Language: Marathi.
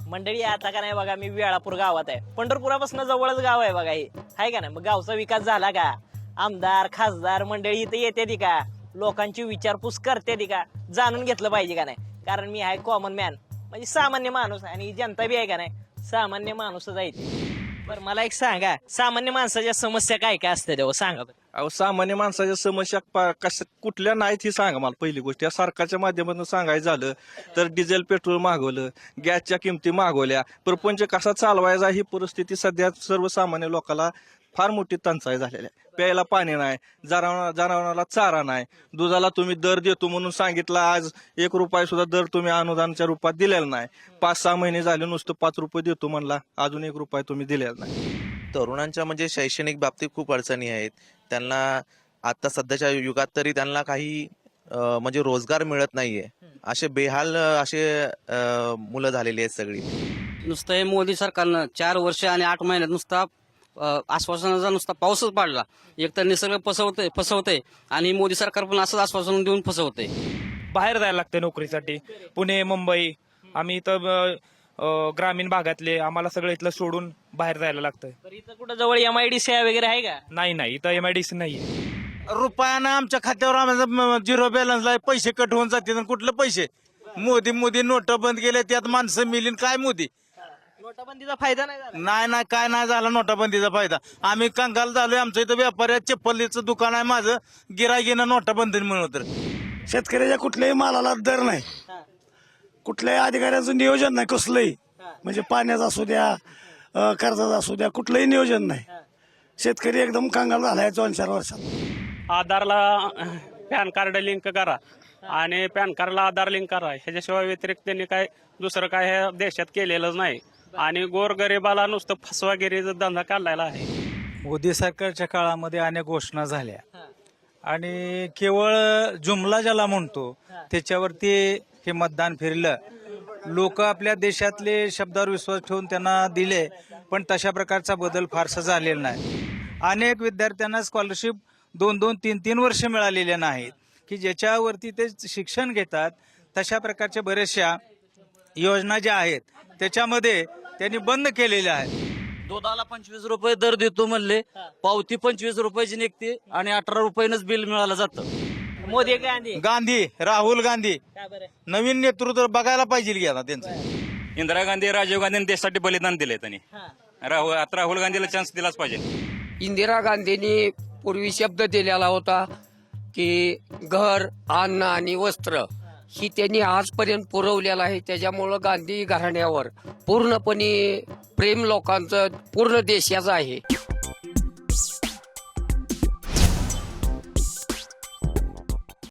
मंडळी आता का नाही बघा, मी वेळापूर गावात आहे. पंढरपुरापासून जवळच गाव आहे बघा हे, आहे का नाही. मग गावचा विकास झाला का? आमदार खासदार मंडळी इथे येते ती का? लोकांची विचारपूस करते ती का? जाणून घेतलं पाहिजे का नाही. कारण मी आहे कॉमन मॅन, म्हणजे सामान्य माणूस, आणि जनता बी आहे का नाही सामान्य माणूसच आहे. बरं मला एक सांगा, सामान्य माणसाच्या समस्या काय काय असते तेव्हा सांगा बरं. अहो, सामान्य माणसाच्या समस्या कुठल्या नाहीत ही सांगा मला. पहिली गोष्ट या सरकारच्या माध्यमातून सांगायचं झालं तर डिझेल पेट्रोल मागवलं, गॅसच्या किमती मागवल्या, प्रपंच कसा चालवायचा ही परिस्थिती सध्या सर्वसामान्य लोकांना फार मोठी टंचाई झालेली आहे. प्यायला पाणी नाही, जनावरांना चारा नाही, दुधाला तुम्ही दर देतो म्हणून सांगितलं, आज 1 रुपया सुद्धा दर तुम्ही अनुदानाच्या रूपात दिलेला नाही. 5-6 महिने झाले नुसतं 5 रुपये देतो म्हणला, अजून 1 रुपया तुम्ही दिलेला नाही. तरुणांच्या म्हणजे शैक्षणिक बाबतीत खूप अडचणी आहेत. त्यांना आता सध्याच्या युगात तरी त्यांना काही म्हणजे रोजगार मिळत नाहीये. असे बेहाल मुलं झालेली आहेत सगळी. नुसतं हे मोदी सरकारनं 4 वर्ष आणि 8 महिन्यात नुसता आश्वासनाचा नुसता पाऊसच पाडला. एक तर निसर्ग फसवते आणि मोदी सरकार पण असंच आश्वासन देऊन फसवते. बाहेर जायला लागते नोकरीसाठी, पुणे मुंबई. आम्ही इथं ग्रामीण भागातले, आम्हाला सगळं इथलं सोडून बाहेर जायला लागतं. तर इथं कुठं जवळ MIDC वगैरे आहे का? नाही, इथं MIDC नाहीये. रुपयानं आमच्या खात्यावर आम्हाला 0 बॅलन्सला पैसे कट होऊन जाते. कुठले पैसे? मोदी नोट बंद केले, त्यात माणसं मिलीन काय मोदी? नोटाबंदीचा फायदा नाही झाला. नाही काय नाही झाला नोटाबंदीचा फायदा. आम्ही कंगाल झालोय. आमचं इथं व्यापाऱ्या चप्पलीचं दुकान आहे माझं, गिरायकीनं नोटाबंदीमुळे. तर शेतकऱ्याच्या कुठल्याही मालाला दर नाही, कुठल्याही अधिकाऱ्याचं नियोजन नाही कसलंही. म्हणजे पाण्याचं असू द्या, कर्जाचं असू द्या, कुठलंही नियोजन नाही. शेतकरी एकदम कंगाल झालाय 2-4 वर्षात. आधारला पॅन कार्ड लिंक करा आणि पॅन कार्डला आधार लिंक करा, ह्याच्याशिवाय व्यतिरिक्त त्यांनी काय दुसरं काय ह्या देशात केलेलंच नाही. आणि गोरगरिबाला नुसतं फसवागिरीचा धंदा काढलेला आहे. मोदी सरकारच्या काळामध्ये अनेक घोषणा झाल्या आणि केवळ जुमला ज्याला म्हणतो त्याच्यावरती हे मतदान फिरलं. लोक आपल्या देशातले शब्दावर विश्वास ठेवून त्यांना दिले, पण तशा प्रकारचा बदल फारसा झालेला नाही. अनेक विद्यार्थ्यांना स्कॉलरशिप 2-2, 3-3 वर्ष मिळालेल्या नाहीत, की ज्याच्यावरती ते शिक्षण घेतात. तशा प्रकारच्या बऱ्याचशा योजना ज्या आहेत त्याच्यामध्ये त्यांनी बंद केलेल्या आहेत. दुधाला 25 रुपये दर देतो म्हणले, पावती 25 रुपयाची निघते आणि 18 रुपयानंच बिल मिळालं जातं. मोदी गांधी राहुल गांधी काय बरं? नवीन नेतृत्व बघायला पाहिजे की आता त्यांचं. इंदिरा गांधी, राजीव गांधींनी देशासाठी बलिदान दिले. त्यांनी आता राहुल गांधीला चान्स दिलाच पाहिजे. इंदिरा गांधींनी पूर्वी शब्द दिलेला होता की घर, अन्न आणि वस्त्र ही त्यांनी आजपर्यंत पुरवलेलं आहे. त्याच्यामुळं गांधी घराण्यावर पूर्णपणे प्रेम लोकांचं पूर्ण देशाचं आहे.